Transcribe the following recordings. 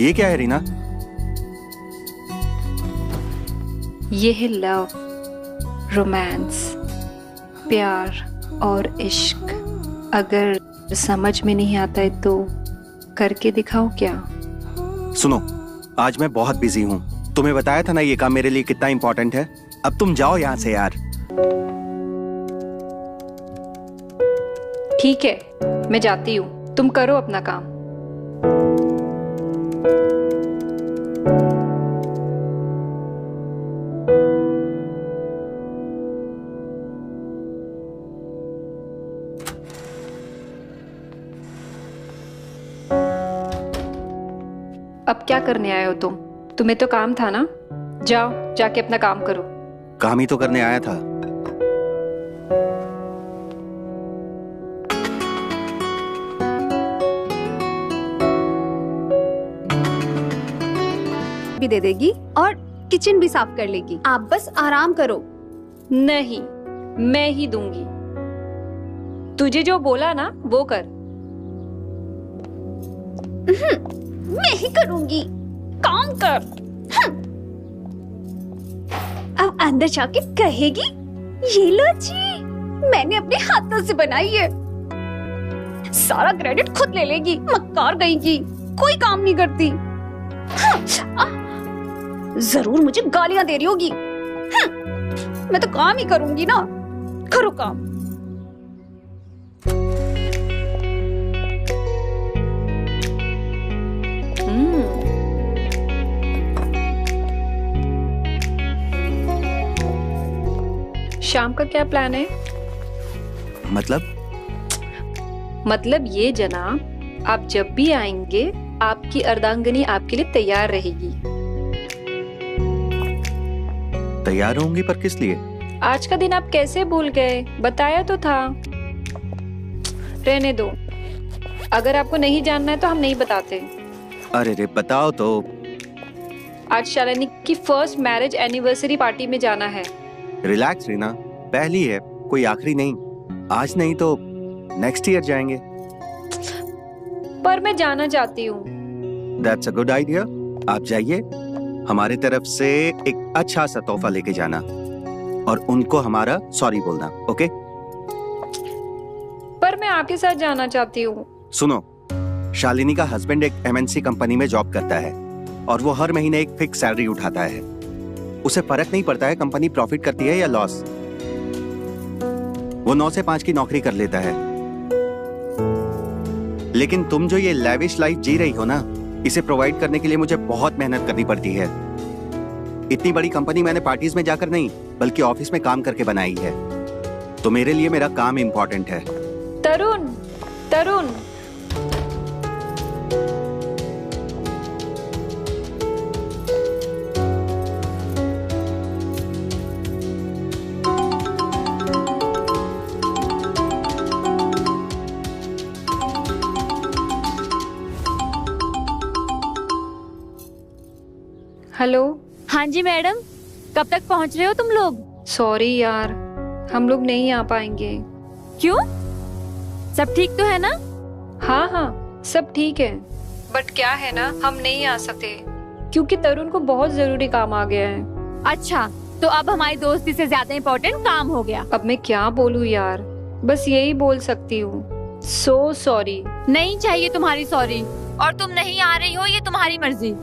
ये क्या है रीना? ये है लव, रोमांस, प्यार और इश्क। अगर समझ में नहीं आता है तो करके दिखाओ क्या? सुनो, आज मैं बहुत बिजी हूँ। तुम्हें बताया था ना ये काम मेरे लिए कितना इम्पोर्टेंट है। अब तुम जाओ यहाँ से यार। ठीक है, मैं जाती हूँ, तुम करो अपना काम। अब क्या करने आए हो तुम? तुम्हें तो काम था ना, जाओ जाके अपना काम करो। काम ही तो करने आया था। भी दे देगी और किचन भी साफ कर लेगी। आप बस आराम करो। नहीं, मैं ही दूंगी। तुझे जो बोला ना वो कर। मैं ही करूंगी, काम कर। अब अंदर जाके कहेगी, ये लो जी, मैंने अपने हाथों से बनाई है। सारा क्रेडिट खुद ले लेगी, मक्कार गईगी, कोई काम नहीं करती। जरूर मुझे गालियां दे रही होगी। मैं तो काम ही करूंगी ना, करो काम। शाम का क्या प्लान है? मतलब ये जनाब, आप जब भी आएंगे आपकी अर्धांगिनी आपके लिए तैयार रहेगी। तैयार होंगी पर किस लिए? आज का दिन आप कैसे भूल गए? बताया तो था। रहने दो, अगर आपको नहीं जानना है तो हम नहीं बताते। अरे रे बताओ तो। आज शालिनी की फर्स्ट मैरिज एनिवर्सरी पार्टी में जाना है। रिलैक्स रीना, पहली है, कोई आखिरी नहीं। आज नहीं तो नेक्स्ट ईयर जाएंगे। पर मैं जाना चाहती हूँ। That's a good idea। आप जाइए, हमारी तरफ से एक अच्छा सा तोहफा लेके जाना और उनको हमारा सॉरी बोलना, ओके? पर मैं आपके साथ जाना चाहती हूँ। सुनो, शालिनी का हस्बैंड एक MNC कंपनी में जॉब करता है और वो हर महीने एक फिक्स सैलरी उठाता है। उसे फर्क नहीं पड़ता है कंपनी प्रॉफिट करती है या लॉस। वो 9 से 5 की नौकरी कर लेता है। लेकिन तुम जो ये लैविश लाइफ जी रही हो ना, इसे प्रोवाइड करने के लिए मुझे बहुत मेहनत करनी पड़ती है। इतनी बड़ी कंपनी मैंने पार्टीज में जाकर नहीं बल्कि ऑफिस में काम करके बनाई है। तो मेरे लिए मेरा काम इंपॉर्टेंट है। तरुण, तरुण, हेलो। हाँ जी मैडम, कब तक पहुँच रहे हो तुम लोग? सॉरी यार, हम लोग नहीं आ पाएंगे। क्यों? सब ठीक तो है ना? हाँ हाँ, सब ठीक है, बट क्या है ना, हम नहीं आ सकते क्योंकि तरुण को बहुत जरूरी काम आ गया है। अच्छा, तो अब हमारी दोस्ती से ज्यादा इम्पोर्टेंट काम हो गया। अब मैं क्या बोलूँ यार, बस यही बोल सकती हूँ, सो सॉरी। नहीं चाहिए तुम्हारी सॉरी, और तुम नहीं आ रही हो ये तुम्हारी मर्जी,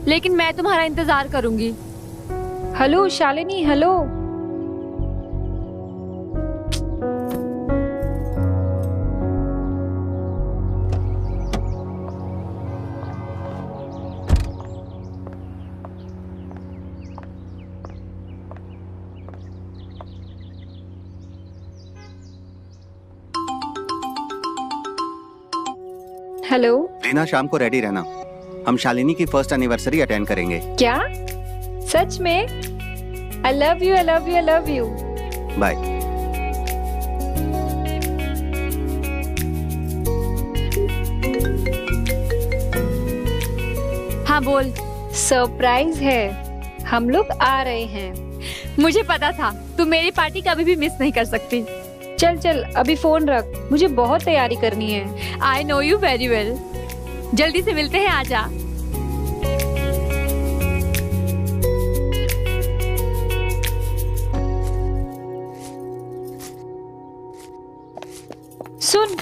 लेकिन मैं तुम्हारा इंतजार करूंगी। Hello Shalini, hello. Hello. Reena, शाम को रेडी रहना, हम शालिनी की फर्स्ट एनिवर्सरी अटेंड करेंगे। क्या? सच में? I love you, I love you, I love you। Bye. हाँ बोल। सरप्राइज है, हम लोग आ रहे हैं। मुझे पता था तुम मेरी पार्टी कभी भी मिस नहीं कर सकती। चल चल अभी फोन रख, मुझे बहुत तैयारी करनी है। I know you very well। जल्दी से मिलते हैं, आजा। सुन,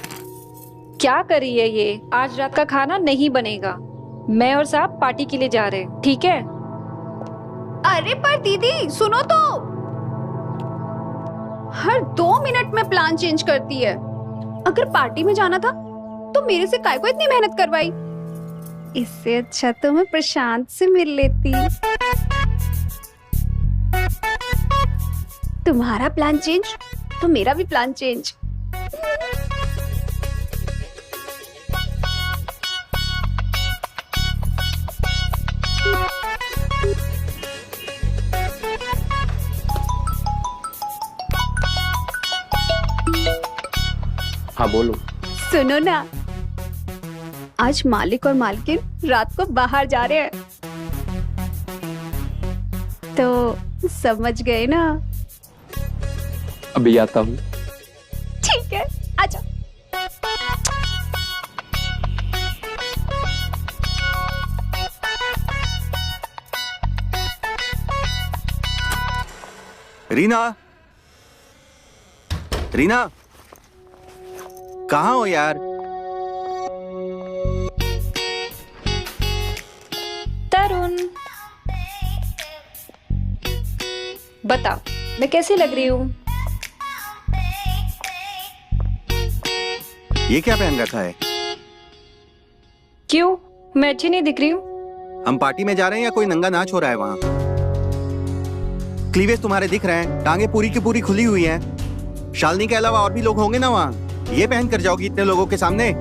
क्या कर रही है ये? आज रात का खाना नहीं बनेगा। मैं और साहब पार्टी के लिए जा रहे हैं, ठीक है? अरे पर दीदी सुनो तो, हर 2 मिनट में प्लान चेंज करती है। अगर पार्टी में जाना था तो मेरे से काय को इतनी मेहनत करवाई। इससे अच्छा तो मैं प्रशांत से मिल लेती। तुम्हारा प्लान चेंज तो मेरा भी प्लान चेंज। हाँ बोलो। सुनो ना, आज मालिक और मालकिन रात को बाहर जा रहे हैं, तो समझ गए ना? अभी आता हूँ। ठीक है, आजा। रीना, रीना, कहाँ हो यार? तरुण, बता मैं कैसी लग रही हूँ? ये क्या पहन रखा है? क्यों, मैं अच्छी नहीं दिख रही हूँ? हम पार्टी में जा रहे हैं या कोई नंगा नाच हो रहा है वहाँ? क्लीवेज तुम्हारे दिख रहे हैं, टांगे पूरी की पूरी खुली हुई हैं। शालिनी के अलावा और भी लोग होंगे ना वहाँ? ये पहन कर जाओगी इतने लोगों के सामने?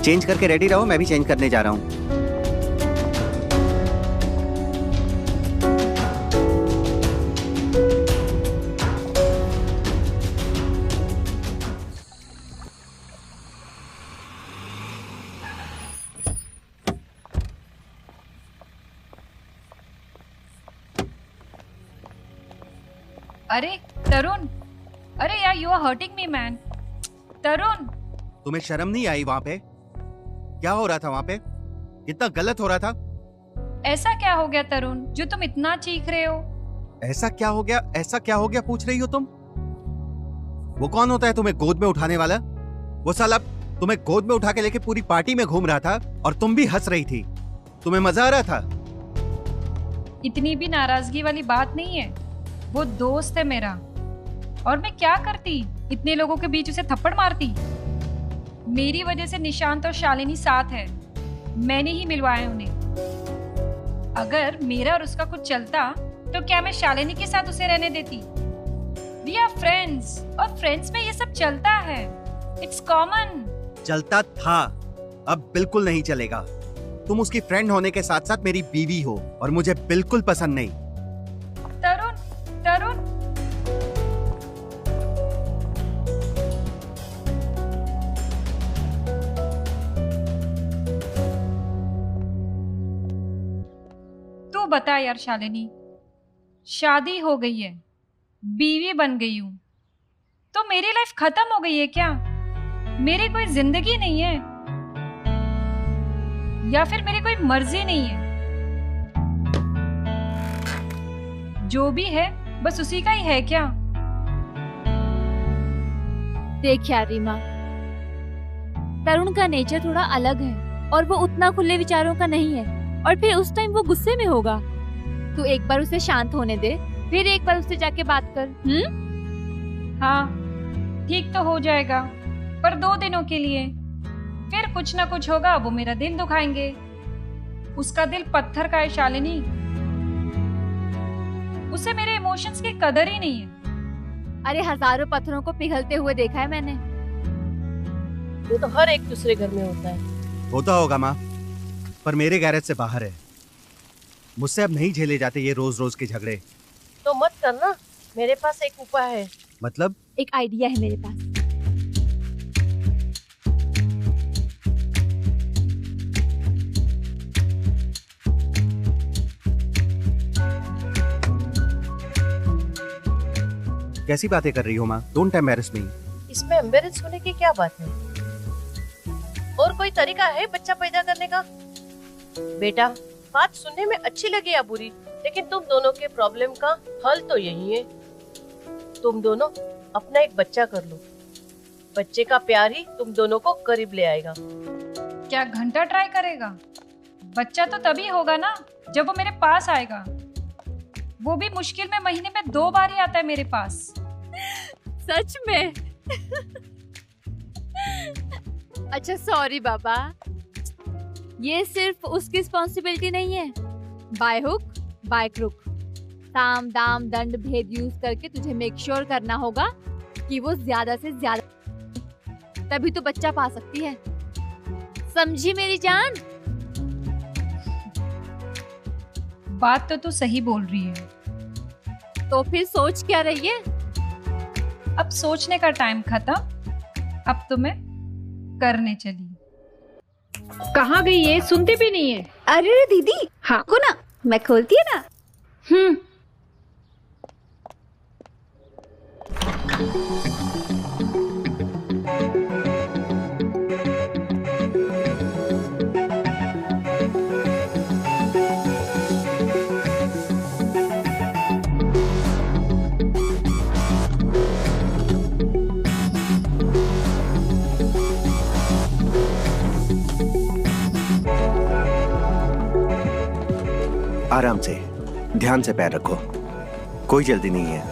चेंज करके रेडी रहो, मैं भी चेंज करने जा रहा हूँ। अरे तरुण, अरे यार, you are hurting me man. Tarun, तुम्हें शर्म नहीं आई वहाँ पे? क्या हो रहा था वहाँ पे? कितना गलत हो रहा था। ऐसा क्या हो गया तरुण जो तुम इतना चीख रहे हो? ऐसा क्या हो गया, ऐसा क्या हो गया पूछ रही हो तुम? वो कौन होता है तुम्हें गोद में उठाने वाला? वो साला तुम्हें गोद में उठा के लेके पूरी पार्टी में घूम रहा था और तुम भी हंस रही थी। तुम्हें मजा आ रहा था? इतनी भी नाराजगी वाली बात नहीं है। वो दोस्त है मेरा, और मैं क्या करती? इतने लोगों के बीच उसे थप्पड़ मारती? मेरी वजह से निशांत और शालिनी साथ है, मैंने ही मिलवाया उन्हें। अगर मेरा और उसका कुछ चलता तो क्या मैं शालिनी के साथ उसे रहने देती? वी आर फ्रेंड्स, और फ्रेंड्स में ये सब चलता है। It's common. चलता था, अब बिल्कुल नहीं चलेगा। तुम उसकी फ्रेंड होने के साथ साथ मेरी बीवी हो और मुझे बिल्कुल पसंद नहीं। तरुण, तरुण, तू बता यार शालिनी, शादी हो गई है, बीवी बन गई हूं, तो मेरी लाइफ खत्म हो गई है क्या? मेरी कोई जिंदगी नहीं है? या फिर मेरी कोई मर्जी नहीं है? जो भी है बस उसी का ही है क्या? देख यार रीमा, तरुण का नेचर थोड़ा अलग है और वो उतना खुले विचारों का नहीं है, और फिर उस टाइम वो गुस्से में होगा। तू एक बार उसे शांत होने दे, फिर एक बार उससे जाके बात कर। हाँ, ठीक तो हो जाएगा, पर 2 दिनों के लिए। फिर कुछ ना कुछ होगा, वो मेरा दिल दुखाएंगे। उसका दिल पत्थर का है शालिनी, उसे मेरे इमोशंस की कदर ही नहीं है। अरे हजारों पत्थरों को पिघलते हुए देखा है मैंने। ये तो हर एक दूसरे घर में होता है। होता होगा माँ, पर मेरे गैरेज से बाहर है। मुझसे अब नहीं झेले जाते ये रोज रोज के झगड़े। तो मत करना, मेरे पास एक उपाय है। मतलब? एक आइडिया है मेरे पास। कैसी बातें कर रही हो माँ? डोंट एम्बैरेस मी। इसमें एम्बेरेस होने की क्या बात है? और कोई तरीका है बच्चा पैदा करने का? बेटा, बात सुनने में अच्छी लगे या बुरी, लेकिन तुम दोनों के प्रॉब्लम का हल तो यही है। तुम दोनों अपना एक बच्चा कर लो। बच्चे का प्यार ही तुम दोनों को करीब ले आएगा। क्या घंटा ट्राई करेगा? बच्चा तो तभी होगा ना जब वो मेरे पास आएगा। वो भी मुश्किल में महीने में 2 बार ही आता है मेरे पास। सच में? अच्छा सॉरी बाबा, ये सिर्फ उसकी रिस्पॉन्सिबिलिटी नहीं है। बाय हुक बाय क्रुक, साम दाम दंड भेद यूज करके तुझे मेक श्योर करना होगा कि वो ज्यादा से ज्यादा, तभी तो बच्चा पा सकती है। समझी मेरी जान? बात तो तू सही बोल रही है। तो फिर सोच क्या रही है? अब सोचने का टाइम खत्म, अब तो मैं करने चली। कहाँ गई ये? सुनती भी नहीं है। अरे दीदी, हाँ को ना मैं खोलती है ना। आराम से, ध्यान से पैर रखो, कोई जल्दी नहीं है।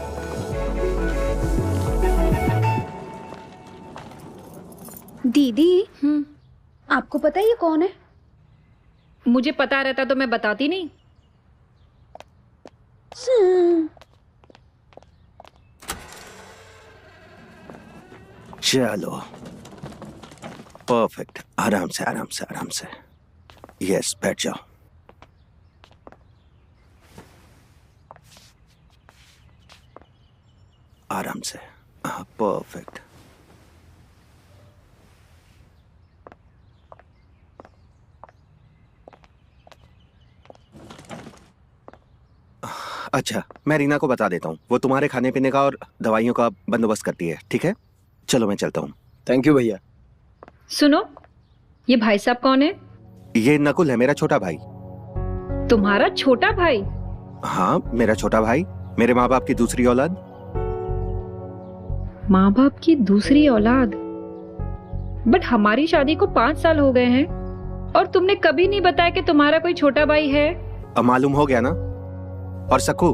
दीदी, आपको पता है ये कौन है? मुझे पता रहता तो मैं बताती नहीं। चलो, परफेक्ट। आराम से आराम से आराम से। यस, बैठ जाओ। आराम से। परफेक्ट। अच्छा, मैं रीना को बता देता हूँ, वो तुम्हारे खाने पीने का और दवाइयों का बंदोबस्त करती है, ठीक है? चलो मैं चलता हूँ। थैंक यू भैया। सुनो, ये भाई साहब कौन है? ये नकुल है, मेरा छोटा भाई। तुम्हारा छोटा भाई? हाँ, मेरा छोटा भाई, मेरे माँ बाप की दूसरी औलाद। माँ बाप की दूसरी औलाद? बट हमारी शादी को 5 साल हो गए हैं और तुमने कभी नहीं बताया कि तुम्हारा कोई छोटा भाई है। अब मालूम हो गया ना। और सकू,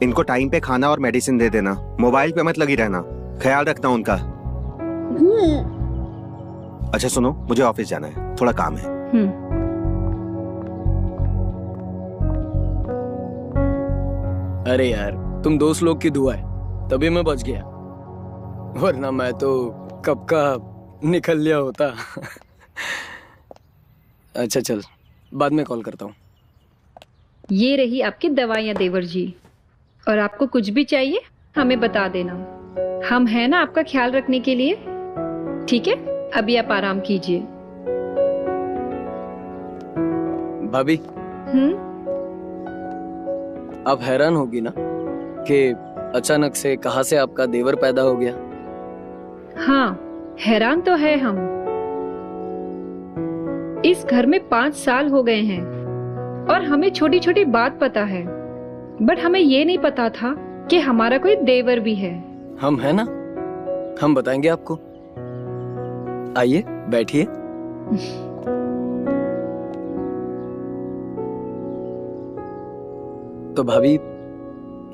इनको टाइम पे खाना और मेडिसिन दे देना, मोबाइल पे मत लगी रहना, ख्याल रखना उनका। अच्छा सुनो, मुझे ऑफिस जाना है, थोड़ा काम है। अरे यार, तुम दोस्त लोग की दुआ है तभी मैं बच गया, वरना मैं तो कब का निकल लिया होता। अच्छा चल, बाद में कॉल करता हूँ। ये रही आपकी दवाइयाँ देवर जी, और आपको कुछ भी चाहिए हमें बता देना, हम हैं ना आपका ख्याल रखने के लिए। ठीक है, अभी आप आराम कीजिए। भाभी, आप हैरान होगी ना कि अचानक से कहां से आपका देवर पैदा हो गया। हाँ, हैरान तो है हम। इस घर में 5 साल हो गए हैं और हमें छोटी छोटी बात पता है, बट हमें ये नहीं पता था कि हमारा कोई देवर भी है। हम है ना, हम बताएंगे आपको। आइए बैठिए। तो भाभी,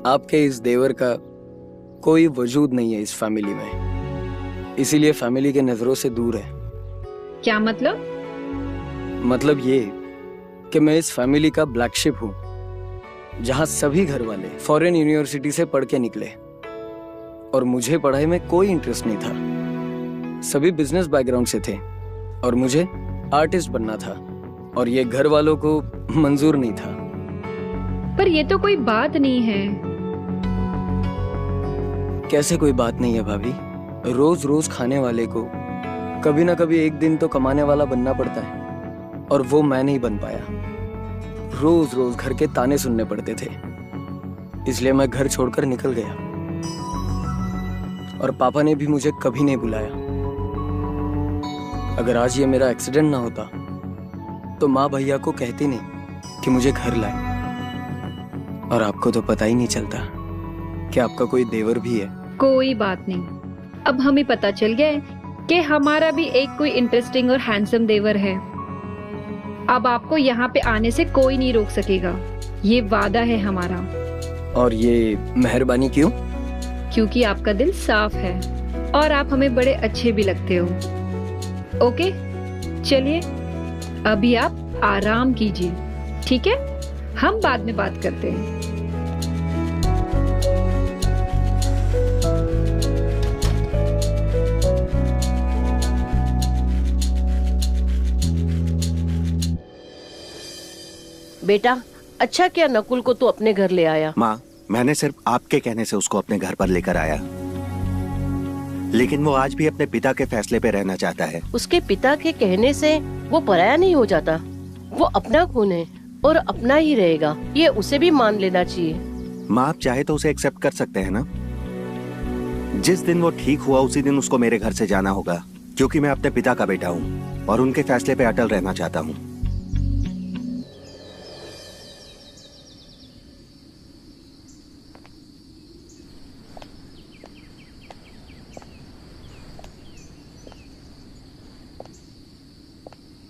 आपके इस देवर का कोई वजूद नहीं है इस फैमिली में, इसीलिए फैमिली के नजरों से दूर है। क्या मतलब? मतलब ये कि मैं इस फैमिली का ब्लैक शिप हूं, जहां सभी घर वाले फॉरेन यूनिवर्सिटी से पढ़ के निकले और मुझे पढ़ाई में कोई इंटरेस्ट नहीं था। सभी बिजनेस बैकग्राउंड से थे और मुझे आर्टिस्ट बनना था, और ये घर वालों को मंजूर नहीं था। पर ये तो कोई बात नहीं है। कैसे कोई बात नहीं है भाभी? रोज रोज खाने वाले को कभी ना कभी एक दिन तो कमाने वाला बनना पड़ता है, और वो मैं नहीं बन पाया। रोज रोज घर के ताने सुनने पड़ते थे, इसलिए मैं घर छोड़कर निकल गया, और पापा ने भी मुझे कभी नहीं बुलाया। अगर आज ये मेरा एक्सीडेंट ना होता तो माँ भैया को कहती नहीं कि मुझे घर लाए। और आपको तो पता ही नहीं चलता कि आपका कोई देवर भी है। कोई बात नहीं, अब हमें पता चल गया है कि हमारा भी एक कोई इंटरेस्टिंग और हैंडसम देवर है। अब आपको यहाँ पे आने से कोई नहीं रोक सकेगा, ये वादा है हमारा। और ये मेहरबानी क्यों? क्योंकि आपका दिल साफ है और आप हमें बड़े अच्छे भी लगते हो। ओके, चलिए अभी आप आराम कीजिए, ठीक है? हम बाद में बात करते हैं। बेटा, अच्छा क्या नकुल को तू अपने घर ले आया। माँ, मैंने सिर्फ आपके कहने से उसको अपने घर पर लेकर आया, लेकिन वो आज भी अपने पिता के फैसले पे रहना चाहता है। उसके पिता के कहने से वो पराया नहीं हो जाता। वो अपना खून है और अपना ही रहेगा, ये उसे भी मान लेना चाहिए। माँ, आप चाहे तो उसे एक्सेप्ट कर सकते हैं ना। जिस दिन वो ठीक हुआ उसी दिन उसको मेरे घर से जाना होगा, क्योंकि मैं अपने पिता का बेटा हूँ और उनके फैसले पे अटल रहना चाहता हूँ।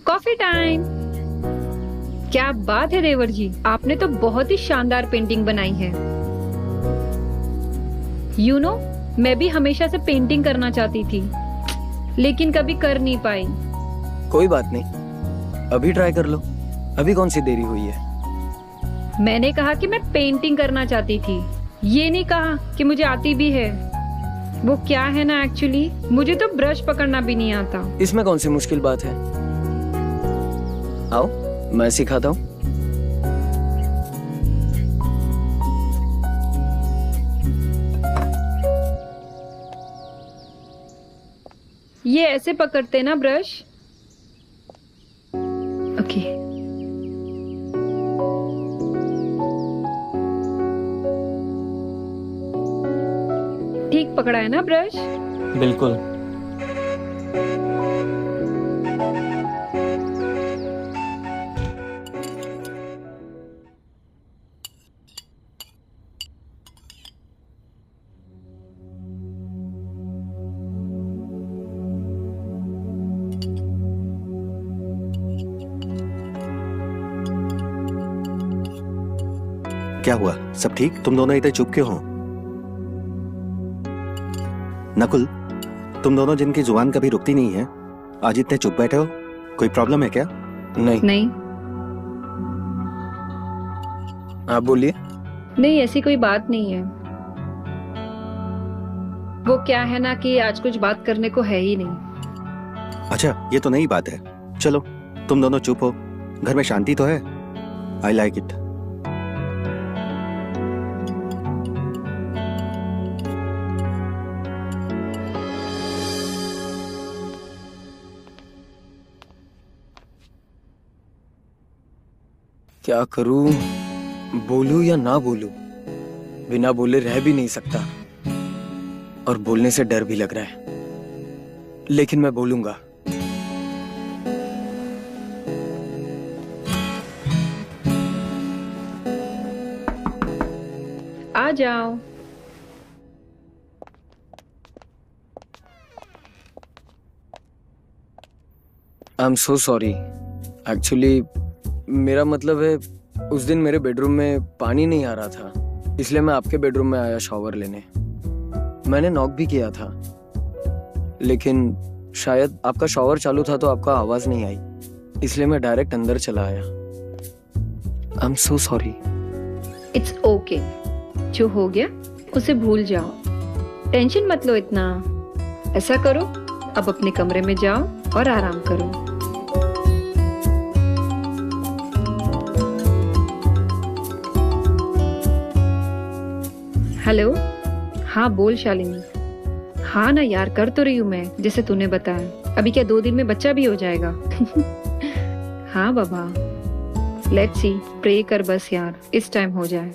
Coffee time. क्या बात है देवर जी, आपने तो बहुत ही शानदार पेंटिंग बनाई है। यू नो, मैं भी हमेशा से पेंटिंग करना चाहती थी, लेकिन कभी कर नहीं पाई। कोई बात नहीं, अभी ट्राई कर लो। अभी कौन सी देरी हुई है? मैंने कहा कि मैं पेंटिंग करना चाहती थी, ये नहीं कहा कि मुझे आती भी है। वो क्या है ना, एक्चुअली मुझे तो ब्रश पकड़ना भी नहीं आता। इसमें कौन सी मुश्किल बात है? आओ, मैं सिखाता हूँ। ये ऐसे पकड़ते ना ब्रश। ओके। ठीक पकड़ा है ना ब्रश? बिल्कुल। क्या हुआ, सब ठीक? तुम दोनों इतने चुप क्यों हो? नकुल, तुम दोनों जिनकी जुबान कभी रुकती नहीं है, आज इतने चुप बैठे हो, कोई प्रॉब्लम है क्या? नहीं। नहीं आप बोलिए। नहीं, ऐसी कोई बात नहीं है। वो क्या है ना कि आज कुछ बात करने को है ही नहीं। अच्छा, ये तो नई बात है। चलो, तुम दोनों चुप हो, घर में शांति तो है। I like it. क्या करूं, बोलूं या ना बोलूं? बिना बोले रह भी नहीं सकता और बोलने से डर भी लग रहा है, लेकिन मैं बोलूंगा। आ जाओ। I am so sorry. Actually मेरा मतलब है, उस दिन मेरे बेडरूम में पानी नहीं आ रहा था, इसलिए मैं आपके बेडरूम में आया शावर लेने। मैंने नॉक भी किया था, लेकिन शायद आपका शावर चालू था तो आपका आवाज नहीं आई, इसलिए मैं डायरेक्ट अंदर चला आया। I am so sorry. It's okay, जो हो गया उसे भूल जाओ, टेंशन मत लो इतना। ऐसा करो, अब अपने कमरे में जाओ और आराम करो। हेलो, हाँ बोल शालिनी। हाँ ना यार, कर तो रही हूँ मैं जैसे तूने बताया। अभी क्या 2 दिन में बच्चा भी हो जाएगा? हाँ बाबा, लेट्स सी, प्रे कर बस यार, इस टाइम हो जाए।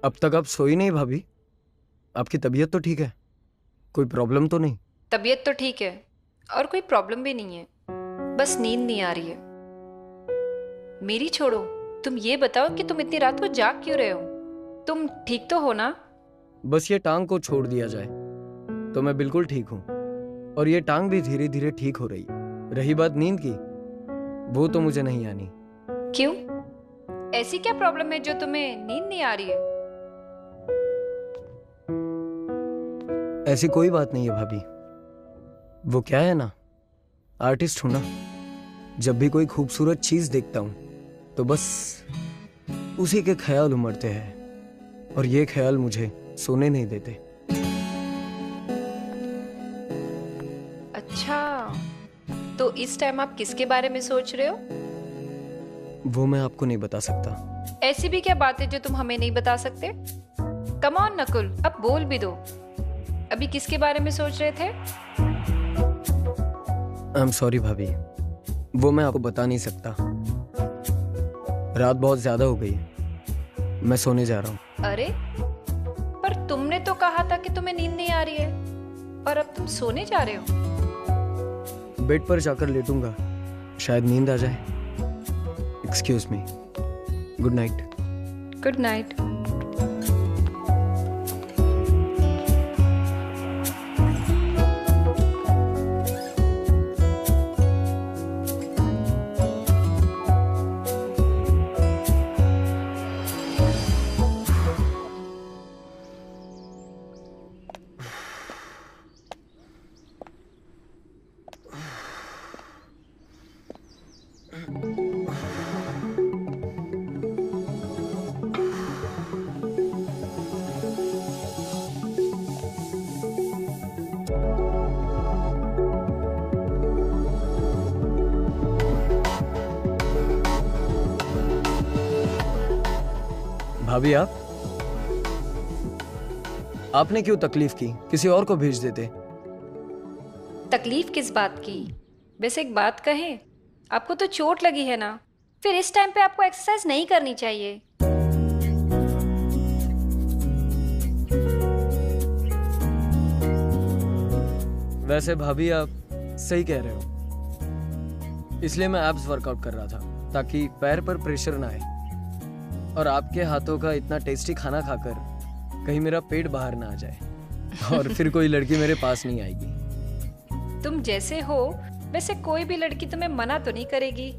अब तक आप सोई नहीं भाभी? आपकी तबीयत तो ठीक है? कोई प्रॉब्लम तो नहीं? तबीयत तो ठीक है और कोई प्रॉब्लम भी नहीं है, बस नींद नहीं आ रही है। मेरी छोड़ो, तुम ये बताओ कि तुम इतनी रात को जाग क्यों रहे हो? तुम ठीक तो हो ना? बस ये टांग को छोड़ दिया जाए तो मैं बिल्कुल ठीक हूँ, और ये टांग भी धीरे धीरे ठीक हो रही। रही बात नींद की, वो तो मुझे नहीं आनी। क्यों? ऐसी क्या प्रॉब्लम है जो तुम्हें नींद नहीं आ रही है? ऐसी कोई बात नहीं है भाभी। वो क्या है ना, आर्टिस्ट हूं ना, जब भी कोई खूबसूरत चीज देखता हूं तो बस उसी के ख्याल उमड़ते हैं, और ये ख्याल मुझे सोने नहीं देते। अच्छा, तो इस टाइम आप किसके बारे में सोच रहे हो? वो मैं आपको नहीं बता सकता। ऐसी भी क्या बात है जो तुम हमें नहीं बता सकते? कम ऑन नकुल, अब बोल भी दो। अभी किसके बारे में सोच रहे थे? आई एम सॉरी भाभी, वो मैं आपको बता नहीं सकता। रात बहुत ज्यादा हो गई, मैं सोने जा रहा हूँ। अरे, पर तुमने तो कहा था कि तुम्हें नींद नहीं आ रही है, और अब तुम सोने जा रहे हो। बेड पर जाकर लेटूंगा, शायद नींद आ जाए। Excuse me, good night. Good night. भाभी, आपने क्यों तकलीफ की? किसी और को भेज देते। तकलीफ किस बात की? वैसे एक बात कहें, आपको तो चोट लगी है ना, फिर इस टाइम पे आपको एक्सरसाइज नहीं करनी चाहिए। वैसे भाभी, आप सही कह रहे हो, इसलिए मैं एब्स वर्कआउट कर रहा था ताकि पैर पर प्रेशर ना आए, और आपके हाथों का इतना टेस्टी खाना खाकर कहीं मेरा पेट बाहर ना आ जाए और फिर कोई लड़की मेरे पास नहीं आएगी। तुम जैसे हो वैसे कोई भी लड़की तुम्हें मना तो नहीं करेगी।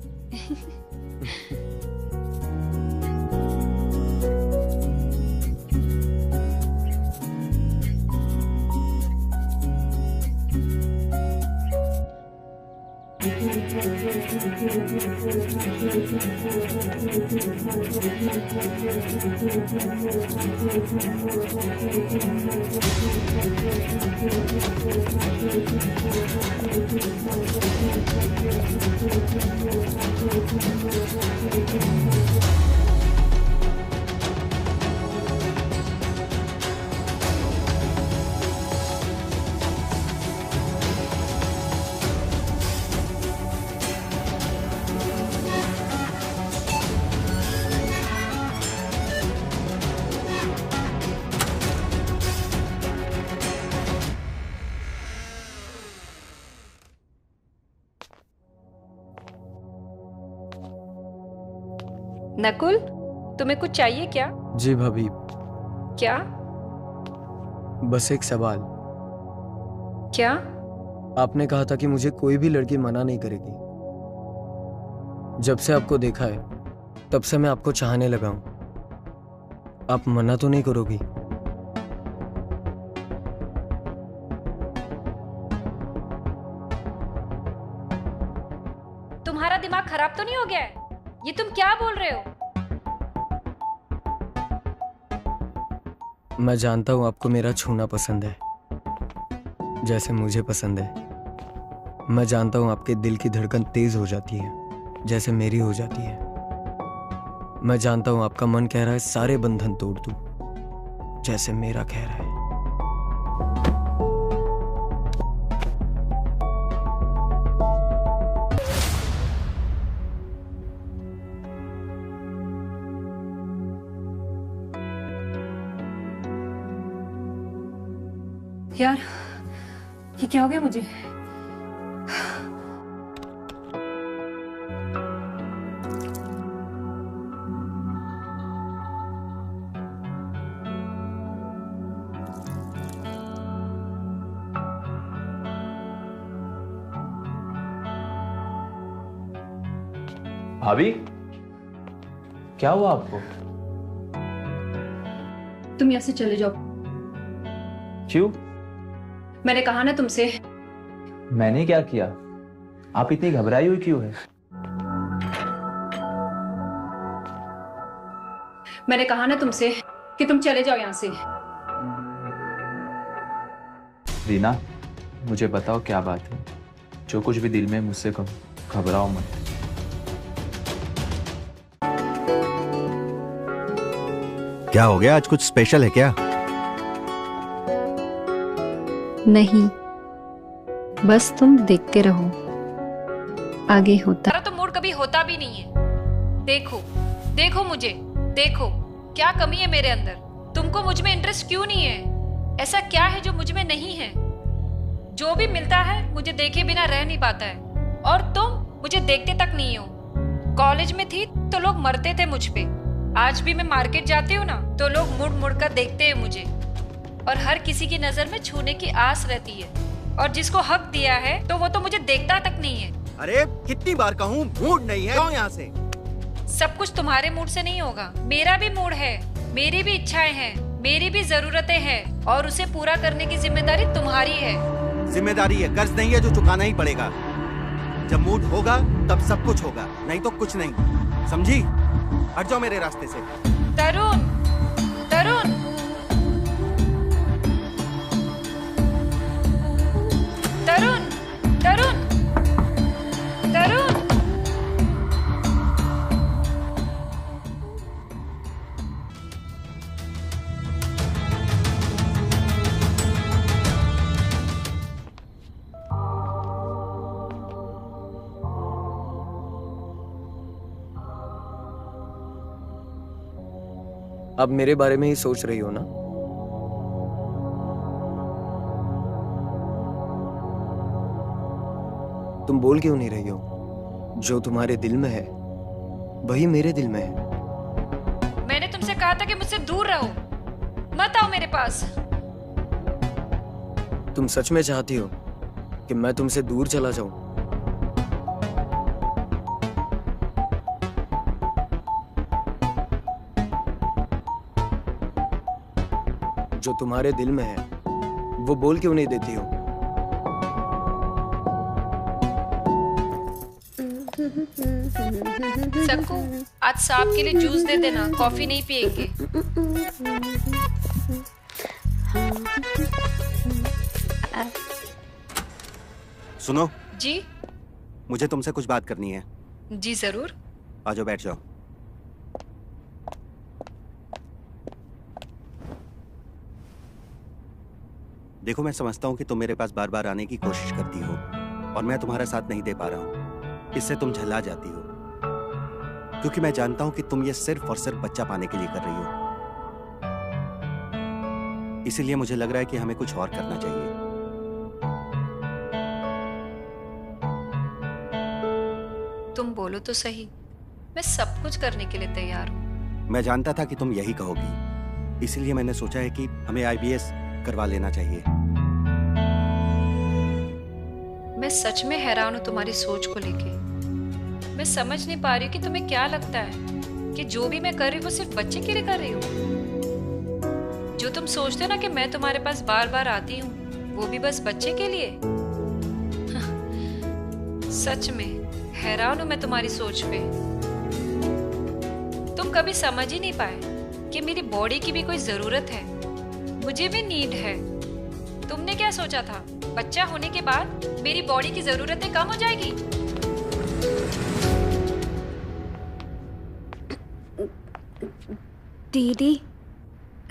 नकुल, तुम्हें कुछ चाहिए क्या? जी भाभी। क्या? बस एक सवाल। क्या? आपने कहा था कि मुझे कोई भी लड़की मना नहीं करेगी। जब से आपको देखा है तब से मैं आपको चाहने लगा हूं। आप मना तो नहीं करोगी? तुम्हारा दिमाग खराब तो नहीं हो गया है? ये तुम क्या बोल रहे हो? मैं जानता हूं आपको मेरा छूना पसंद है, जैसे मुझे पसंद है। मैं जानता हूं आपके दिल की धड़कन तेज हो जाती है, जैसे मेरी हो जाती है। मैं जानता हूं आपका मन कह रहा है सारे बंधन तोड़ दूं, जैसे मेरा कह रहा है। यार ये क्या हो गया मुझे? भाभी, क्या हुआ आपको? तुम यहाँ से चले जाओ। क्यों? मैंने कहा ना तुमसे। मैंने क्या किया? आप इतनी घबराई हुई क्यों है? मैंने कहा ना तुमसे कि तुम चले जाओ यहाँ से। रीना, मुझे बताओ क्या बात है? जो कुछ भी दिल में मुझसे कहो, घबराओ मत। क्या हो गया? आज कुछ स्पेशल है क्या? नहीं, बस तुम देखते रहो, आगे होता। तो मूड कभी होता भी नहीं है। देखो देखो मुझे, देखो क्या कमी है मेरे अंदर। तुमको मुझ में इंटरेस्ट क्यों नहीं है? ऐसा क्या है जो मुझ में नहीं है? जो भी मिलता है मुझे देखे बिना रह नहीं पाता है, और तुम मुझे देखते तक नहीं हो। कॉलेज में थी तो लोग मरते थे मुझ पे। आज भी मैं मार्केट जाती हूँ ना तो लोग मुड़ मुड़ कर देखते हैं मुझे, और हर किसी की नजर में छूने की आस रहती है, और जिसको हक दिया है तो वो तो मुझे देखता तक नहीं है। अरे कितनी बार कहूँ, मूड नहीं है, जाओ यहाँ से। सब कुछ तुम्हारे मूड से नहीं होगा, मेरा भी मूड है, मेरी भी इच्छाएं हैं, मेरी भी जरूरतें हैं, और उसे पूरा करने की जिम्मेदारी तुम्हारी है। जिम्मेदारी है, कर्ज नहीं है जो चुकाना ही पड़ेगा। जब मूड होगा तब सब कुछ होगा, नहीं तो कुछ नहीं, समझी? हट जाओ मेरे रास्ते से। तरुण, तरुण, तरुण, तरुण, तरुण। अब मेरे बारे में ही सोच रही हो ना? तुम बोल क्यों नहीं रही हो? जो तुम्हारे दिल में है वही मेरे दिल में है। मैंने तुमसे कहा था कि मुझसे दूर रहो, मत आओ मेरे पास। तुम सच में चाहती हो कि मैं तुमसे दूर चला जाऊं? जो तुम्हारे दिल में है वो बोल क्यों नहीं देती हो? सक्कू, आज साहब के लिए जूस दे देना, कॉफी नहीं पिएंगे। सुनो जी। मुझे तुमसे कुछ बात करनी है। जी जरूर। आ जाओ, बैठ जाओ। देखो, मैं समझता हूँ कि तुम मेरे पास बार बार आने की कोशिश करती हो और मैं तुम्हारा साथ नहीं दे पा रहा हूँ। इससे तुम झल्ला जाती हो, क्योंकि मैं जानता हूँ कि तुम ये सिर्फ और सिर्फ बच्चा पाने के लिए कर रही हो। इसीलिए मुझे लग रहा है कि हमें कुछ और करना चाहिए। तुम बोलो तो सही, मैं सब कुछ करने के लिए तैयार हूँ। मैं जानता था कि तुम यही कहोगी, इसीलिए मैंने सोचा है कि हमें IBS करवा लेना चाहिए। मैं सच में हैरान हूँ तुम्हारी सोच को लेके। मैं समझ नहीं पा रही हूँ कि तुम्हें क्या लगता है कि जो भी मैं कर रही हूँ वो सिर्फ बच्चे के लिए कर रही हूँ। जो तुम सोचते हो ना कि मैं तुम्हारे पास बार बार आती हूँ, वो भी बस बच्चे के लिए। सच में हैरान हूँ मैं तुम्हारी सोच पे। तुम कभी समझ ही नहीं पाए कि मेरी बॉडी की भी कोई जरूरत है, मुझे भी नीड है। तुमने क्या सोचा था, बच्चा होने के बाद मेरी बॉडी की जरूरतें कम हो जाएगी? दीदी,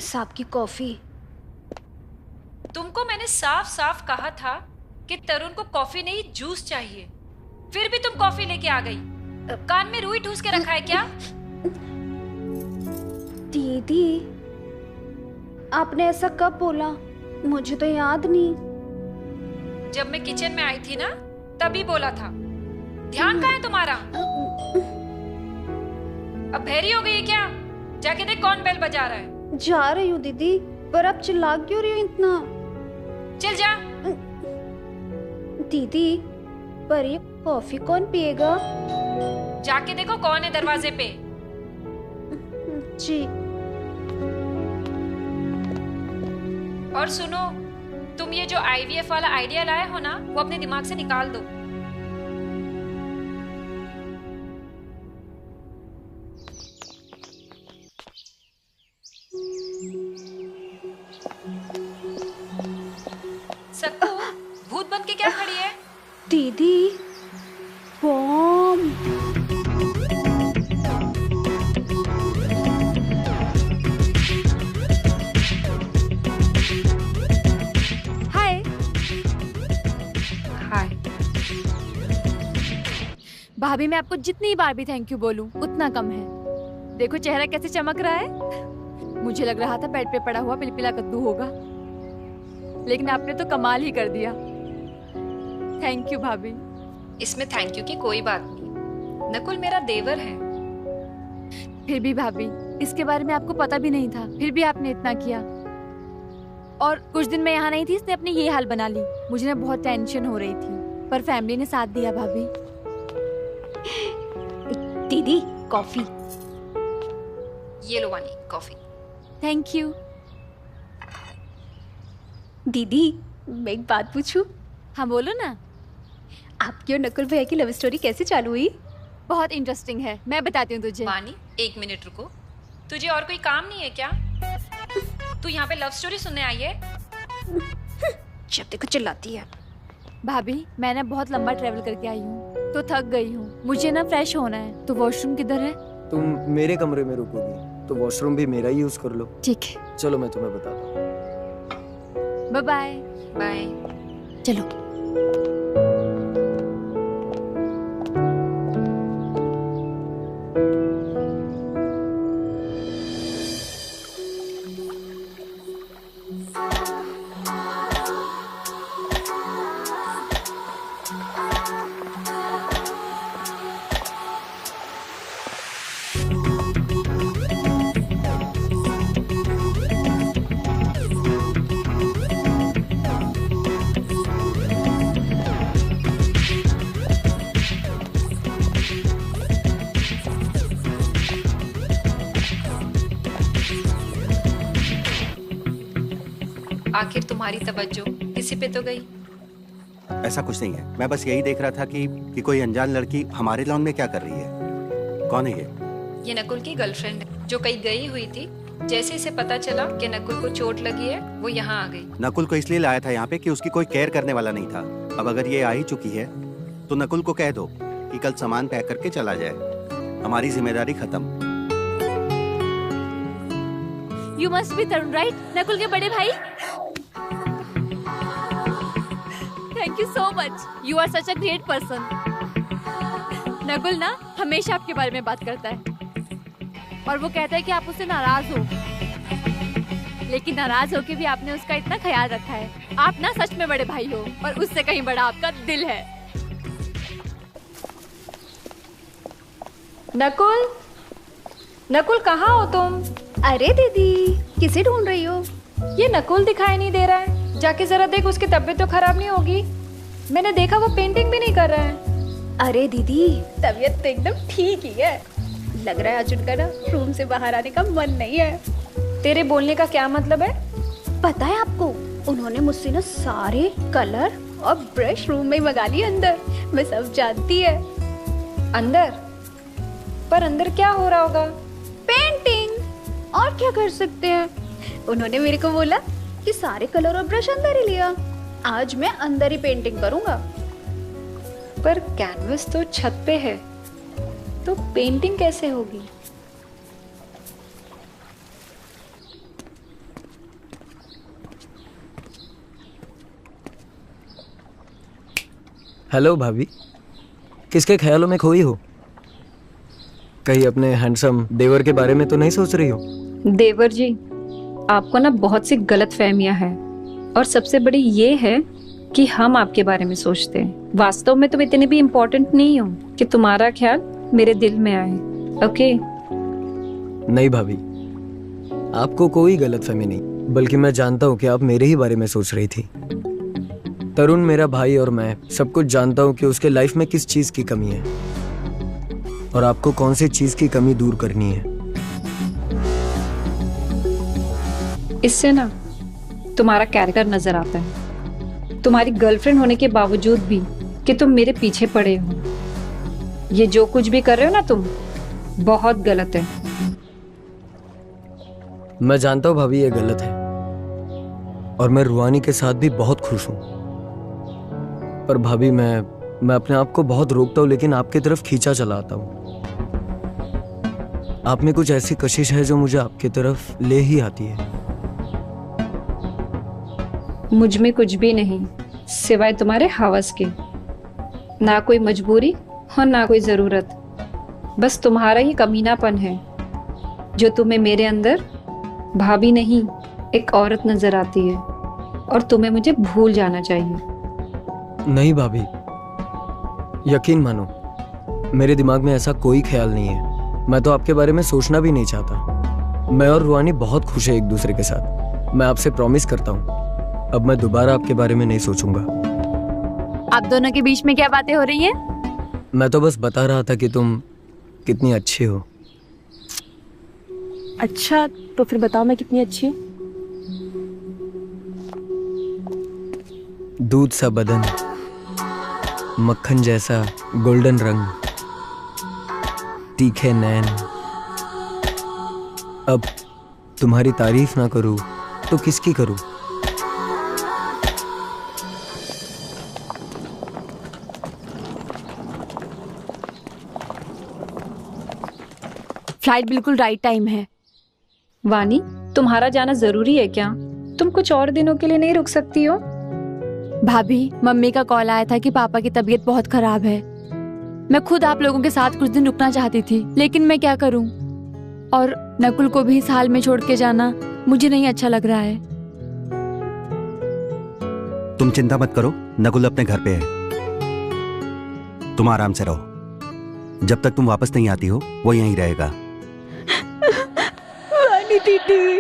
साहब की कॉफी। तुमको मैंने साफ साफ कहा था कि तरुण को कॉफी नहीं जूस चाहिए, फिर भी तुम कॉफी लेके आ गई। कान में रुई ठूस के रखा है क्या? दीदी, आपने ऐसा कब बोला? मुझे तो याद नहीं। जब मैं किचन में आई थी ना तभी बोला था। ध्यान कहाँ है तुम्हारा? अब बहरी हो गई है क्या? जाके देख कौन बेल बजा रहा है। जा रही हूँ दीदी, पर आप चिल्ला क्यों रही हो इतना? चल जा। दीदी पर ये कॉफी कौन पिएगा? जाके देखो कौन है दरवाजे पे। जी। और सुनो, तुम ये जो IVF वाला आइडिया लाए हो ना, वो अपने दिमाग से निकाल दो। सक्कू, भूत बन के क्या खड़ी है? दीदी बॉम्ब। हाय। हाय। भाभी, मैं आपको जितनी बार भी थैंक यू बोलूं उतना कम है। देखो चेहरा कैसे चमक रहा है। मुझे लग रहा था बेड पे पड़ा हुआ पिलपिला कद्दू होगा, लेकिन आपने तो कमाल ही कर दिया। थैंक यू भाभी। इसमें थैंक यू की कोई बात नहीं। नकुल मेरा देवर है। फिर भी भाभी, इसके बारे में आपको पता भी नहीं था, फिर भी आपने इतना किया। और कुछ दिन मैं यहाँ नहीं थी, इसने अपनी ये हाल बना ली। मुझे ना बहुत टेंशन हो रही थी, पर फैमिली ने साथ दिया भाभी। दीदी कॉफी। ये लो वानी कॉफी। Thank you. दीदी मैं एक बात पूछूं? हाँ बोलो ना। आपकी और नकुल भैया की लव स्टोरी कैसे चालू हुई? बहुत इंटरेस्टिंग है, मैं बताती हूँ तुझे। वानी, एक मिनट रुको। तुझे और कोई काम नहीं है क्या? तू यहाँ पे लव स्टोरी सुनने आई है? जब देखो चिल्लाती है। भाभी, मैं ना बहुत लंबा ट्रेवल करके आई हूँ, तो थक गई हूँ। मुझे ना फ्रेश होना है, तो वॉशरूम किधर है? तुम मेरे कमरे में रुकोगी तो वॉशरूम भी मेरा ही यूज कर लो। ठीक है, चलो मैं तुम्हें बताता हूँ। Bye bye. बाय। चलो। आखिर तुम्हारी तवज्जो किसी पे तो गई। ऐसा कुछ नहीं है, मैं बस यही देख रहा था कि कोई अनजान लड़की हमारे लॉन में क्या कर रही है। कौन है ये? ये नकुल की गर्लफ्रेंड है, जो कहीं गई हुई थी। जैसे इसे पता चला कि नकुल को चोट लगी है, वो यहाँ आ गई। नकुल को इसलिए लाया था यहाँ पे कि उसकी कोई केयर करने वाला नहीं था। अब अगर ये आ ही चुकी है तो नकुल को कह दो कि कल सामान पैक करके चला जाए। हमारी जिम्मेदारी खत्म। You must be Tarun, right? Nakul के बड़े भाई। Thank you so much, you are such a great person. Nakul ना हमेशा आपके बारे में बात करता है, और वो कहता है कि आप उससे नाराज हो, लेकिन नाराज होके भी आपने उसका इतना ख्याल रखा है। आप ना सच में बड़े भाई हो, और उससे कहीं बड़ा आपका दिल है। नकुल, नकुल कहाँ हो तुम? अरे दीदी, किसे ढूंढ रही हो? ये नकुल दिखाई नहीं दे रहा है। जाके जरा देख, उसकी तबीयत तो खराब नहीं होगी? मैंने देखा वो पेंटिंग भी नहीं कर रहा है। अरे दीदी, तबीयत तो एकदम ठीक ही है। लग रहा है आज उनका ना रूम से बाहर आने का मन नहीं है। तेरे बोलने का क्या मतलब है? पता है आपको, उन्होंने मुझसे ना सारे कलर और ब्रश रूम में ही मंगा लिए अंदर। मैं सब जानती है। अंदर? पर अंदर क्या हो रहा होगा? पेंटिंग, और क्या कर सकते हैं। उन्होंने मेरे को बोला कि सारे कलर और ब्रश अंदर ही लिया। आज मैं अंदर ही पेंटिंग करूंगा। पर कैनवस तो छत पे है, तो पेंटिंग कैसे होगी? हेलो भाभी, किसके ख्यालों में खोई हो? कहीं अपने हैंडसम देवर के बारे में तो नहीं सोच रही हो? देवर जी, आपको ना बहुत सी गलत फहमियां हैं। और सबसे बड़ी ये है कि हम आपके बारे में सोचते हैं। वास्तव में तुम इतने भी इम्पोर्टेंट नहीं हो कि तुम्हारा ख्याल मेरे दिल में आए। ओके? नहीं भाभी, आपको कोई गलतफहमी नहीं, बल्कि मैं जानता हूँ कि आप मेरे ही बारे में सोच रही थी। तरुण मेरा भाई और मैं सब कुछ जानता हूँ कि उसके लाइफ में किस चीज की कमी है और आपको कौन सी चीज की कमी दूर करनी है। इससे ना तुम्हारा कैरेक्टर नजर आता है, तुम्हारी गर्लफ्रेंड होने के बावजूद भी कि तुम मेरे पीछे पड़े हो। ये जो कुछ भी कर रहे हो ना तुम, बहुत गलत है। मैं जानता हूँ भाभी ये गलत है और मैं रुहानी के साथ भी बहुत खुश हूँ, पर भाभी मैं अपने आप को बहुत रोकता हूँ, लेकिन आपकी तरफ खींचा चला आता हूँ। आप में कुछ ऐसी कशिश है जो मुझे आपकी तरफ ले ही आती है। मुझ में कुछ भी नहीं सिवाय तुम्हारे हवस के, ना कोई मजबूरी और ना कोई जरूरत। बस तुम्हारा ही कमीनापन है जो तुम्हें मेरे अंदर भाभी नहीं एक औरत नजर आती है, और तुम्हें मुझे भूल जाना चाहिए। नहीं भाभी, यकीन मानो मेरे दिमाग में ऐसा कोई ख्याल नहीं है। मैं तो आपके बारे में सोचना भी नहीं चाहता। मैं और रुहानी बहुत खुश है एक दूसरे के साथ। मैं आपसे प्रॉमिस करता हूँ अब मैं दोबारा आपके बारे में नहीं सोचूंगा। आप दोनों के बीच में क्या बातें हो रही हैं? मैं तो बस बता रहा था कि तुम कितनी अच्छी हो। अच्छा, तो फिर बताओ मैं कितनी अच्छी हूँ? दूध सा बदन, मक्खन जैसा गोल्डन रंग, तीखे नैन। अब तुम्हारी तारीफ ना करूं तो किसकी करूं? फ्लाइट बिल्कुल राइट टाइम है। वानी, तुम्हारा जाना जरूरी है क्या? तुम कुछ और दिनों के लिए नहीं रुक सकती हो? भाभी, मम्मी का कॉल आया था कि पापा की तबीयत बहुत खराब है। मैं खुद आप लोगों के साथ कुछ दिन रुकना चाहती थी, लेकिन मैं क्या करूं? और नकुल को भी इस हाल में छोड़ के जाना मुझे नहीं अच्छा लग रहा है। तुम चिंता मत करो, नकुल अपने घर पे है। तुम आराम से रहो, जब तक तुम वापस नहीं आती हो वो यहीं रहेगा। वानी दीदी,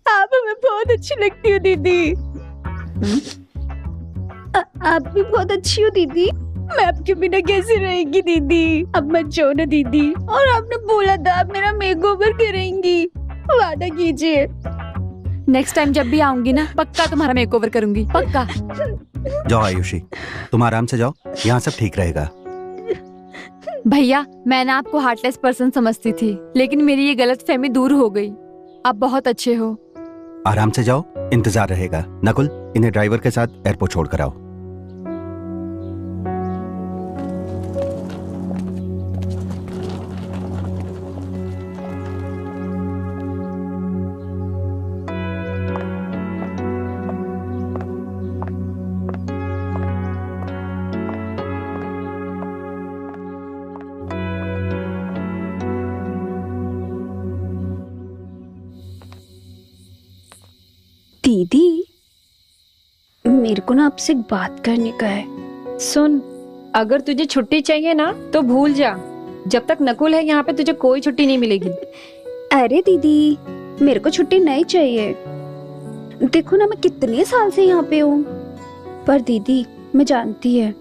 आप हमें बहुत अच्छी लगती हो दीदी। आप भी बहुत अच्छी हो दीदी। मैं आपके बिना कैसे रहेगी दीदी? अब मत जाओ ना दीदी। और आपने बोला था आप मेरा मेकओवर करेंगी, वादा कीजिए। नेक्स्ट टाइम जब भी आऊंगी ना, पक्का तुम्हारा मेकओवर करूंगी, पक्का। जाओ आयुषी, तुम आराम से जाओ, यहाँ सब ठीक रहेगा। भैया, मैं ना आपको हार्टलेस पर्सन समझती थी, लेकिन मेरी ये गलतफहमी दूर हो गई। आप बहुत अच्छे हो। आराम से जाओ, इंतजार रहेगा। नकुल, इन्हें ड्राइवर के साथ एयरपोर्ट छोड़ कर आओ। दीदी, मेरे को ना आपसे एक बात करने का है। सुन, अगर तुझे छुट्टी चाहिए ना तो भूल जा। जब तक नकुल है यहाँ पे तुझे कोई छुट्टी नहीं मिलेगी। अरे दीदी, मेरे को छुट्टी नहीं चाहिए। देखो ना, मैं कितने साल से यहाँ पे हूँ। पर दीदी, मैं जानती है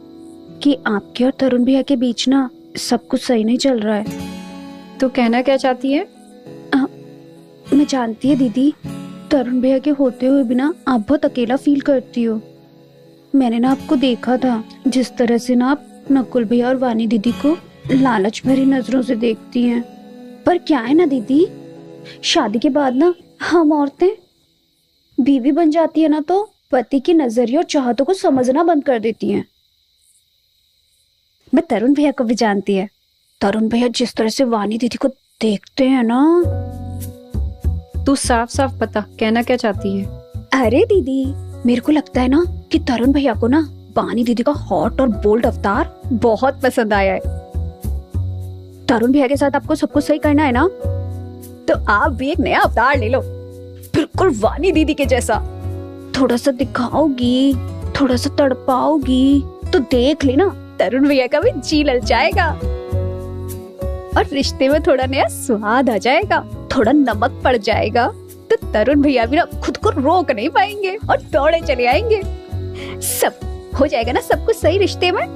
कि आपके और तरुण भैया के बीच ना सब कुछ सही नहीं चल रहा है। तो कहना क्या चाहती है? मैं जानती है दीदी, तरुण भैया के होते हुए भी ना आप बहुत अकेला फील करती हो। मैंने ना आपको देखा था, जिस तरह से ना आप नकुल भैया और वानी दीदी को लालच भरी नजरों से देखती हैं। पर क्या है ना दीदी, शादी के बाद ना हम औरतें बीवी बन जाती है ना तो पति की नजरिए और चाहतों को समझना बंद कर देती हैं। मैं तरुण भैया को भी जानती है। तरुण भैया जिस तरह से वानी दीदी को देखते हैं ना। तू साफ साफ बता, कहना क्या चाहती है? अरे दीदी, मेरे को लगता है ना कि तरुण भैया को ना वानी दीदी का हॉट और बोल्ड अवतार बहुत पसंद आया है। तरुण भैया के साथ आपको सब कुछ सही करना है ना, तो आप भी एक नया अवतार ले लो, बिल्कुल वानी दीदी के जैसा। थोड़ा सा दिखाओगी, थोड़ा सा तड़पाओगी तो देख लेना तरुण भैया का भी जी ललचाएगा और रिश्ते में थोड़ा नया स्वाद आ जाएगा। थोड़ा नमक पड़ जाएगा तो तरुण भैया भी ना खुद को रोक नहीं पाएंगे और दौड़े चले आएंगे। सब हो जाएगा ना, सब कुछ सही रिश्ते में।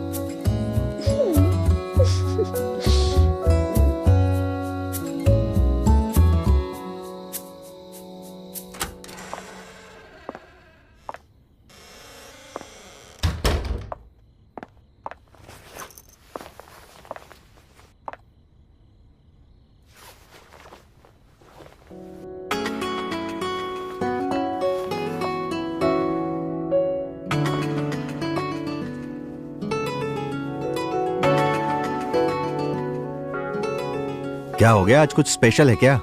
क्या हो गया, आज कुछ स्पेशल है क्या?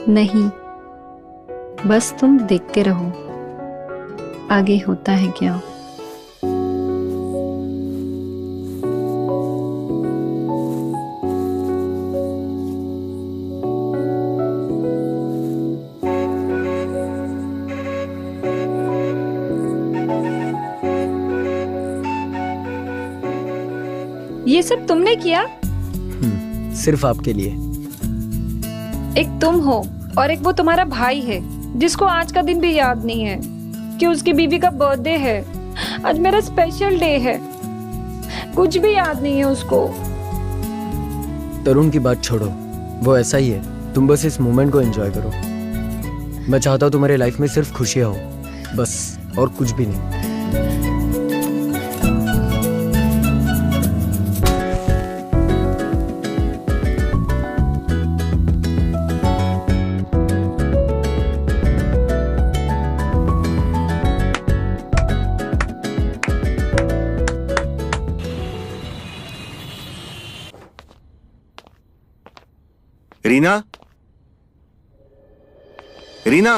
नहीं, बस तुम देखते रहो आगे होता है क्या। ये सब तुमने किया? सिर्फ आपके लिए। एक तुम हो और एक वो तुम्हारा भाई है जिसको आज का दिन भी याद नहीं है कि उसकी बीवी का बर्थडे है। आज मेरा स्पेशल डे है, कुछ भी याद नहीं है उसको। तरुण की बात छोड़ो, वो ऐसा ही है। तुम बस इस मोमेंट को एंजॉय करो। मैं चाहता हूँ तुम्हारे लाइफ में सिर्फ खुशियाँ हो, बस, और कुछ भी नहीं। रीना, रीना,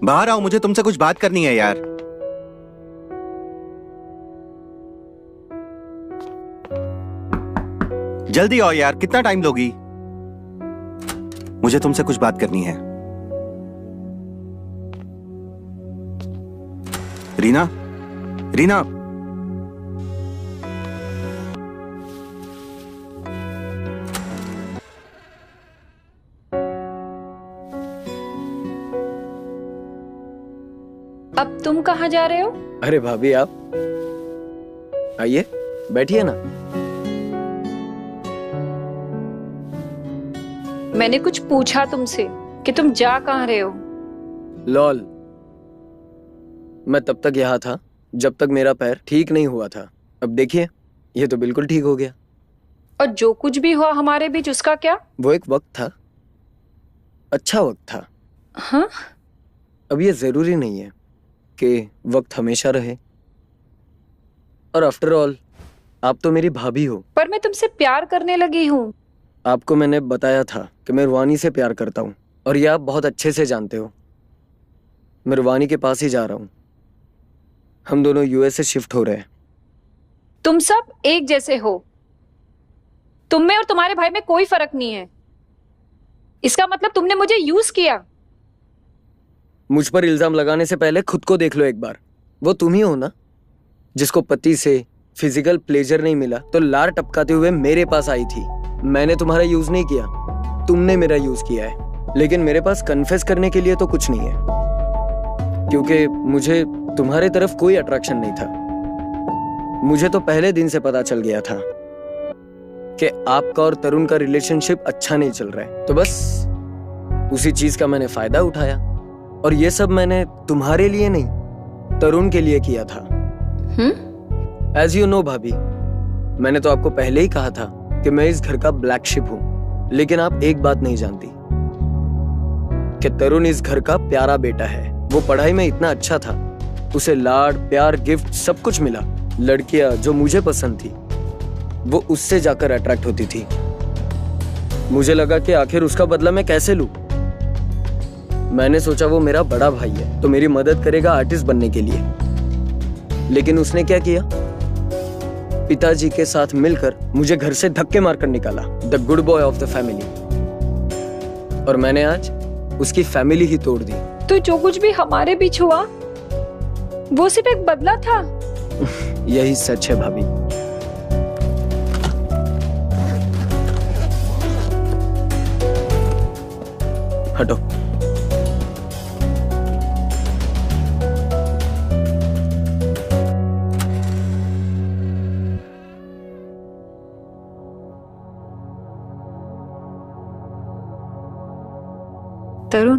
बाहर आओ, मुझे तुमसे कुछ बात करनी है यार। जल्दी आओ यार, कितना टाइम लोगी? मुझे तुमसे कुछ बात करनी है। रीना, रीना, अब तुम कहाँ जा रहे हो? अरे भाभी, आप आइए, बैठिए ना। मैंने कुछ पूछा तुमसे कि तुम जा कहाँ रहे हो? लॉल, मैं तब तक यहाँ था जब तक मेरा पैर ठीक नहीं हुआ था। अब देखिए, ये तो बिल्कुल ठीक हो गया। और जो कुछ भी हुआ हमारे बीच, उसका क्या? वो एक वक्त था, अच्छा वक्त था। हाँ? अब ये जरूरी नहीं है कि वक्त हमेशा रहे। और आफ्टर ऑल, आप तो मेरी भाभी हो। पर मैं तुमसे प्यार करने लगी हूँ। आपको मैंने बताया था कि मैं रुवानी से प्यार करता हूँ, और ये आप बहुत अच्छे से जानते हो। मैं रुवानी के पास ही जा रहा हूँ। हम दोनों यूएस से शिफ्ट हो रहे हैं। तुम सब एक जैसे हो। तुम में और तुम्हारे भाई में कोई फर्क नहीं है। इसका मतलब तुमने मुझे यूज किया। मुझ पर इल्जाम लगाने से पहले खुद को देख लो एक बार। वो तुम ही हो ना जिसको पति से फिजिकल प्लेजर नहीं मिला तो लार टपकाते हुए मेरे पास आई थी। मैंने तुम्हारा यूज नहीं किया, तुमने मेरा यूज किया है। लेकिन मेरे पास कन्फेस करने के लिए तो कुछ नहीं है, क्योंकि मुझे तुम्हारे तरफ कोई अट्रैक्शन नहीं था। मुझे तो पहले दिन से पता चल गया था कि आपका और तरुण का रिलेशनशिप अच्छा नहीं चल रहा है। तो बस उसी चीज का मैंने फायदा उठाया, और ये सब मैंने तुम्हारे लिए नहीं, तरुण के लिए किया था। एज यू नो भाभी, मैंने तो आपको पहले ही कहा था कि मैं इस घर का ब्लैक शिप हूं। लेकिन आप एक बात नहीं जानती कि तरुण इस घर का प्यारा बेटा है। वो पढ़ाई में इतना अच्छा था, उसे लाड प्यार गिफ्ट सब कुछ मिला। लड़कियां जो मुझे पसंद थी वो उससे जाकर अट्रैक्ट होती थी। मुझे लगा कि आखिर उसका बदला मैं कैसे लूं। मैंने सोचा वो मेरा बड़ा भाई है तो मेरी मदद करेगा आर्टिस्ट बनने के लिए। लेकिन उसने क्या किया, पिताजी के साथ मिलकर मुझे घर से धक्के मारकर निकाला। The good boy of the family. और मैंने आज उसकी फैमिली ही तोड़ दी। तो जो कुछ भी हमारे बीच हुआ वो सिर्फ एक बदला था। यही सच है भाभी। हटो। तरुण,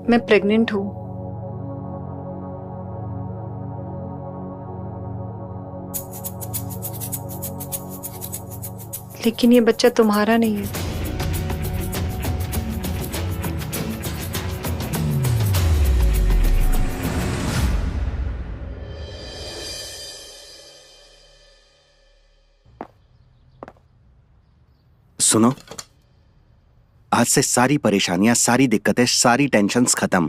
मैं प्रेग्नेंट हूँ। लेकिन ये बच्चा तुम्हारा नहीं है। सुनो, आज से सारी परेशानियां, सारी दिक्कतें, सारी टेंशन्स खत्म।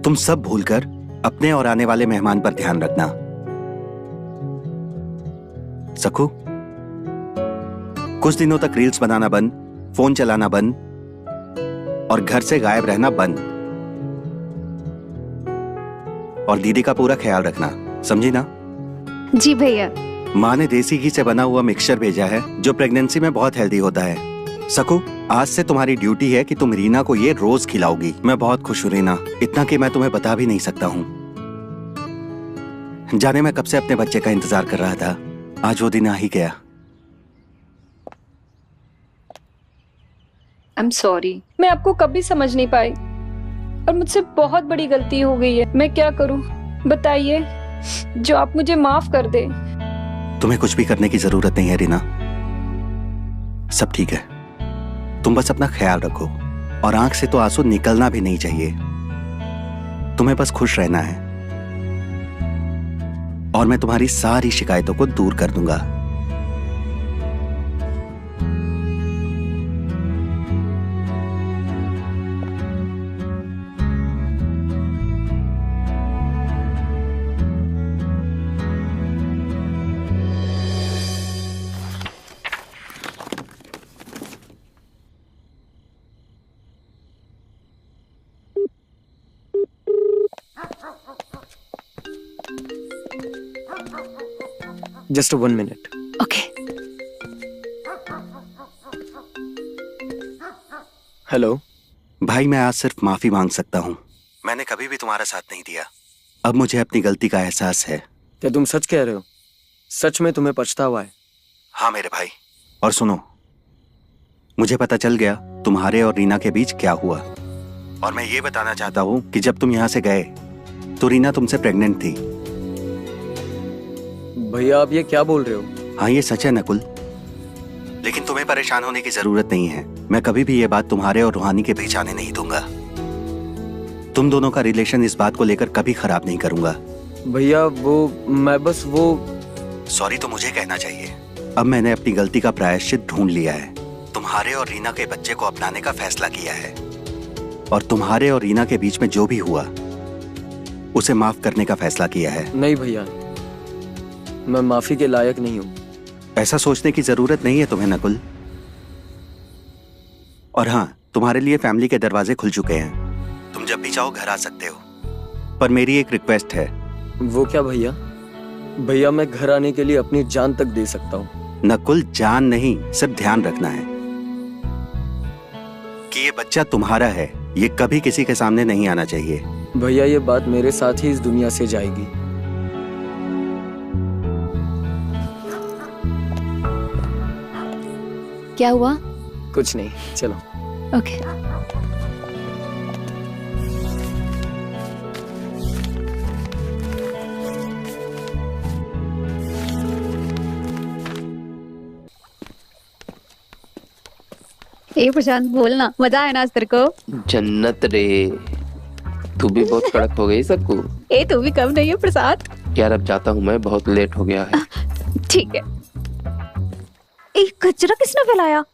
तुम सब भूलकर अपने और आने वाले मेहमान पर ध्यान रखना। सकू, कुछ दिनों तक रील्स बनाना बंद, फोन चलाना बंद और घर से गायब रहना बंद। और दीदी का पूरा ख्याल रखना, समझी ना? जी भैया। माँ ने देसी घी से बना हुआ मिक्सचर भेजा है जो प्रेगनेंसी में बहुत हेल्दी होता है। सकू, आज से तुम्हारी ड्यूटी है कि तुम रीना को ये रोज खिलाओगी। मैं बहुत खुश हूँ रीना, इतना कि मैं तुम्हें बता भी नहीं सकता हूँ। जाने मैं कब से अपने बच्चे का इंतजार कर रहा था, आज वो दिन आ ही गया। आई एम सॉरी, मैं आपको कभी समझ नहीं पाई और मुझसे बहुत बड़ी गलती हो गई है। मैं क्या करूं बताइए, जो आप मुझे माफ कर दे। तुम्हें कुछ भी करने की जरूरत नहीं है रीना, सब ठीक है। तुम बस अपना ख्याल रखो और आंख से तो आंसू निकलना भी नहीं चाहिए। तुम्हें बस खुश रहना है और मैं तुम्हारी सारी शिकायतों को दूर कर दूंगा। Just 1 minute. ओके। हेलो भाई, मैं आज सिर्फ माफी मांग सकता हूँ। मैंने कभी भी तुम्हारा साथ नहीं दिया। अब मुझे अपनी गलती का एहसास है। क्या तुम सच कह रहे हो? सच में तुम्हें पछतावा है? हाँ मेरे भाई, और सुनो, मुझे पता चल गया तुम्हारे और रीना के बीच क्या हुआ। और मैं ये बताना चाहता हूँ कि जब तुम यहाँ से गए तो रीना तुमसे प्रेग्नेंट थी। भैया आप ये क्या बोल रहे हो? हाँ ये सच है नकुल, लेकिन तुम्हें परेशान होने की जरूरत नहीं है। मैं कभी भी ये बात तुम्हारे और रूहानी के बीच आने नहीं दूंगा। तुम दोनों का रिलेशन इस बात को लेकर कभी खराब नहीं करूंगा। भैया मैं बस सॉरी तो मुझे कहना चाहिए। अब मैंने अपनी गलती का प्रायश्चित ढूंढ लिया है। तुम्हारे और रीना के बच्चे को अपनाने का फैसला किया है और तुम्हारे और रीना के बीच में जो भी हुआ उसे माफ करने का फैसला किया है। नहीं भैया, मैं माफी के लायक नहीं हूँ। ऐसा सोचने की जरूरत नहीं है तुम्हें नकुल। और हाँ, तुम्हारे लिए फैमिली के दरवाजे खुल चुके हैं। तुम जब भी चाहो घर आ सकते हो। पर मेरी एक रिक्वेस्ट है। वो क्या भैया? भैया मैं घर आने के लिए अपनी जान तक दे सकता हूँ। नकुल, जान नहीं, सिर्फ ध्यान रखना है कि ये बच्चा तुम्हारा है। ये कभी किसी के सामने नहीं आना चाहिए। भैया ये बात मेरे साथ ही इस दुनिया से जाएगी। क्या हुआ? कुछ नहीं, चलो। ओके। ए प्रशांत, बोलना, मजा आया ना आज तेरे को? जन्नत रे, तू भी बहुत कड़क हो गई सबको। ए तू भी कम नहीं है प्रसाद। यार अब जाता हूँ मैं, बहुत लेट हो गया है। ठीक है। एक कचरा किसने फैलाया?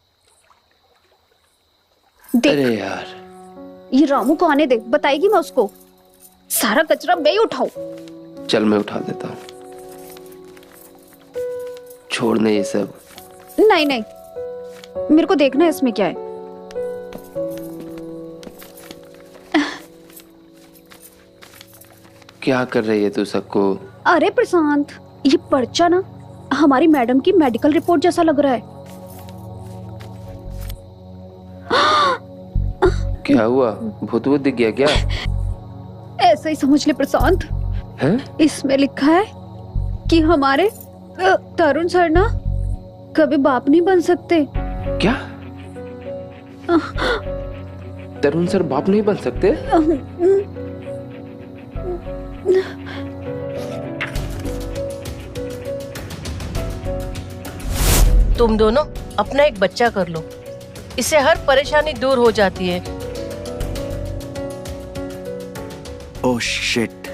अरे यार, ये रामू को आने दे, बताएगी मैं उसको। सारा कचरा मैं ही उठाऊं। चल मैं उठा देता हूँ। छोड़ने ये सब। नहीं नहीं, मेरे को देखना है इसमें क्या है। क्या कर रही है तू सबको? अरे प्रशांत, ये पर्चा ना हमारी मैडम की मेडिकल रिपोर्ट जैसा लग रहा है। क्या हुआ? भूत भूत दिख गया क्या? ऐसा ही समझ ले प्रशांत। हैं? इसमें लिखा है कि हमारे तरुण सर ना कभी बाप नहीं बन सकते। क्या? तरुण सर बाप नहीं बन सकते? तुम दोनों अपना एक बच्चा कर लो, इससे हर परेशानी दूर हो जाती है। Oh shit,